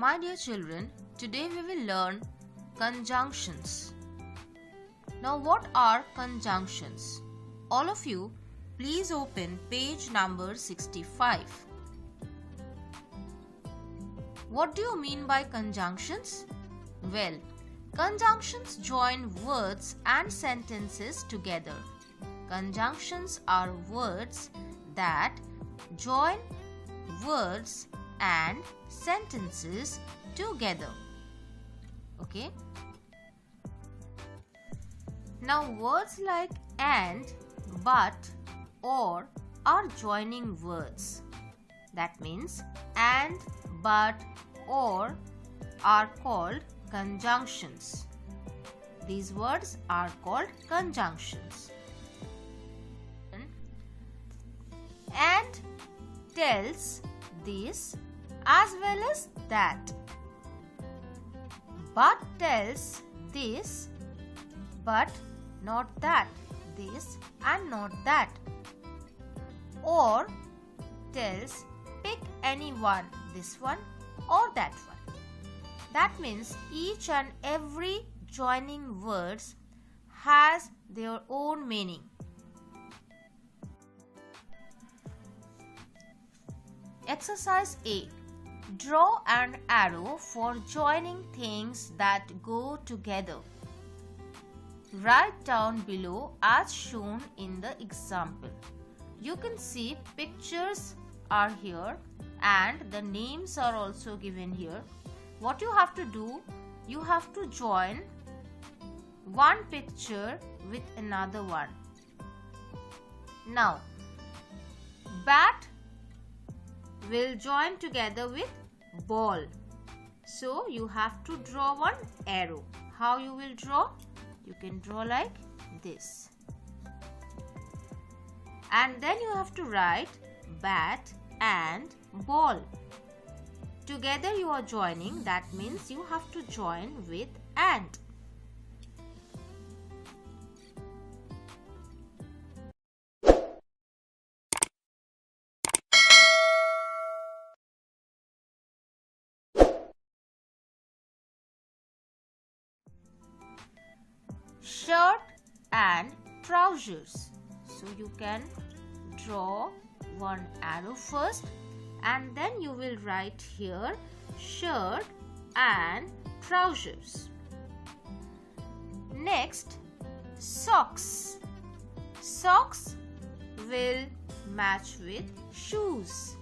My dear children, today we will learn conjunctions. Now what are conjunctions? All of you, please open page number 65. What do you mean by conjunctions? Well, conjunctions join words and sentences together. Conjunctions are words that join words and sentences together. Okay? Now words like and, but, or are joining words. That means and, but, or are called conjunctions. These words are called conjunctions. And tells this as well as that. But tells this, but not that. This and not that. Or tells pick any one, this one or that one. That means each and every joining words has their own meaning. Exercise A. Draw an arrow for joining things that go together. Write down below as shown in the example. You can see pictures are here and the names are also given here. What you have to do, you have to join one picture with another one. Now, bat will join together with ball. So you have to draw one arrow. How you will draw? You can draw like this. And then you have to write bat and ball. Together you are joining, that means you have to join with and. Shirt and trousers. So you can draw one arrow first and then you will write here shirt and trousers. Next, socks. Socks will match with shoes.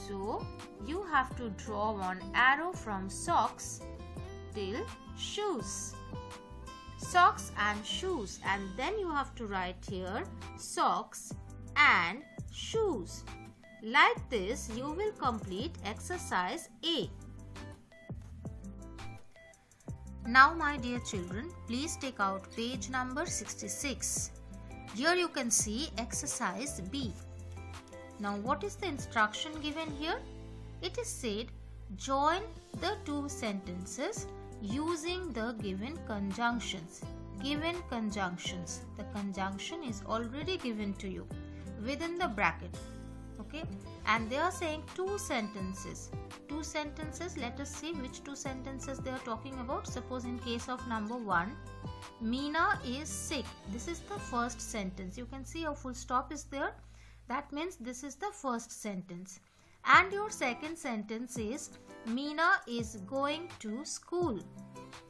So you have to draw one arrow from socks till shoes. Socks and shoes, and then you have to write here socks and shoes. Like this you will complete exercise A. Now my dear children, please take out page number 66. Here you can see exercise B. Now what is the instruction given here? It is said join the two sentences using the given conjunctions. Given conjunctions. The conjunction is already given to you within the bracket. Okay, and they are saying two sentences. Two sentences. Let us see which two sentences they are talking about. Suppose in case of number 1, Meena is sick. This is the first sentence. You can see a full stop is there. That means this is the first sentence. And your second sentence is Meena is going to school.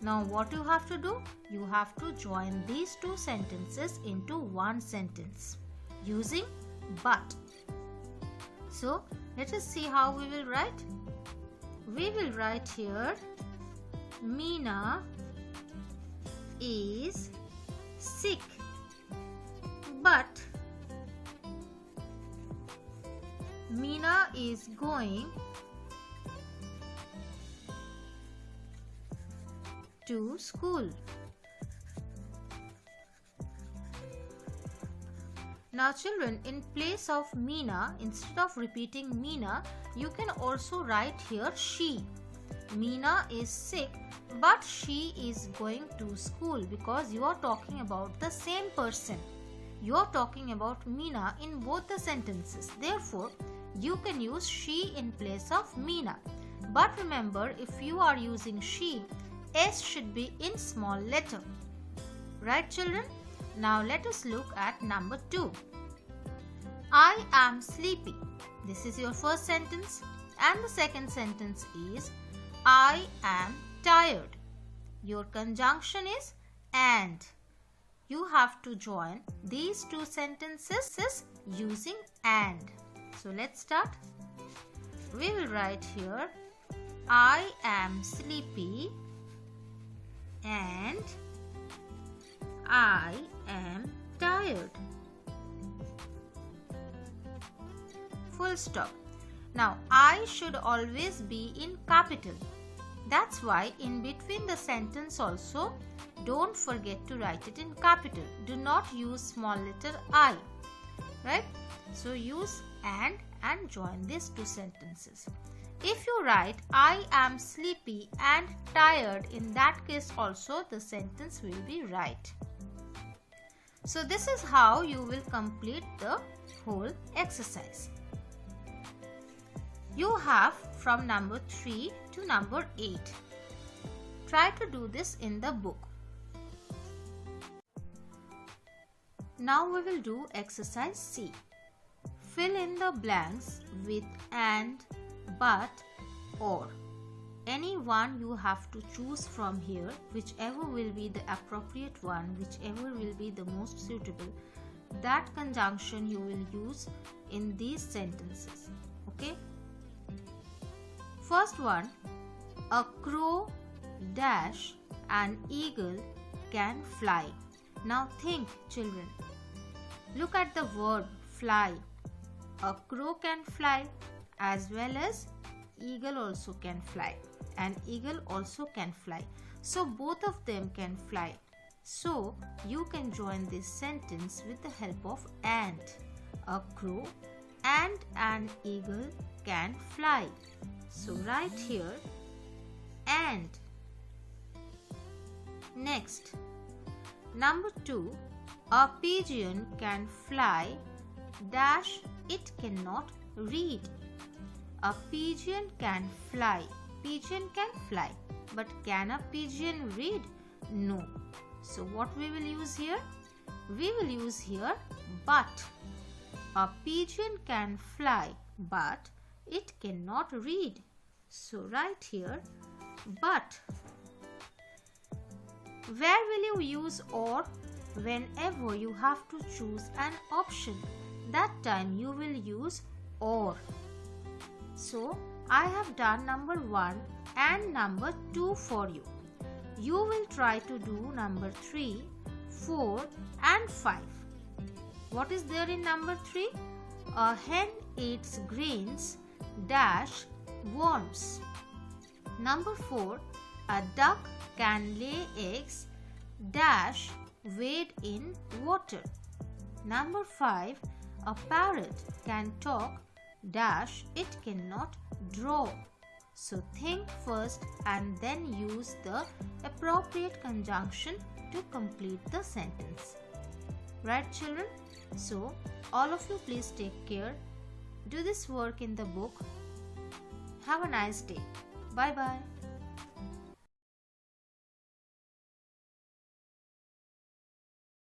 Now what you have to do? You have to join these two sentences into one sentence using but. So let us see how we will write. We will write here Meena is sick, but Meena is going to school. Now children, in place of Meena, instead of repeating Meena, you can also write here she. Meena is sick, but she is going to school, because you are talking about the same person. You are talking about Meena in both the sentences. Therefore, you can use she in place of Meena. But remember, if you are using she, S should be in small letter. Right, children? Now let us look at number 2. I am sleepy. This is your first sentence. And the second sentence is I am tired. Your conjunction is and. You have to join these two sentences using and. So let's start. We will write here I am sleepy and I am tired. Full stop. Now I should always be in capital. That's why in between the sentence also don't forget to write it in capital. Do not use small letter I. Right? So use and join these two sentences. If you write I am sleepy and tired, in that case also the sentence will be right. So this is how you will complete the whole exercise. You have from number 3 to number 8. Try to do this in the book. Now we will do exercise C. Fill in the blanks with and, but, or. Any one you have to choose from here, whichever will be the appropriate one, whichever will be the most suitable. That conjunction you will use in these sentences. Okay? First one, a crow dash an eagle can fly. Now think, children. Look at the verb fly. A crow can fly as well as eagle also can fly. An eagle also can fly. So both of them can fly. So you can join this sentence with the help of and. A crow and an eagle can fly. So write here and. Next, number 2, a pigeon can fly dash it cannot read. A pigeon can fly. Pigeon can fly. But can a pigeon read? No. So what we will use here? We will use here but. A pigeon can fly but it cannot read. So write here but. Where will you use or? Whenever you have to choose an option, that time you will use or. So I have done number 1 and number 2 for you. You will try to do number 3, 4 and 5. What is there in number 3? A hen eats grains dash worms. Number 4, a duck can lay eggs dash wade in water. Number 5, a parrot can talk dash it cannot draw. So think first and then use the appropriate conjunction to complete the sentence. Right, children? So all of you please take care. Do this work in the book. Have a nice day. Bye bye.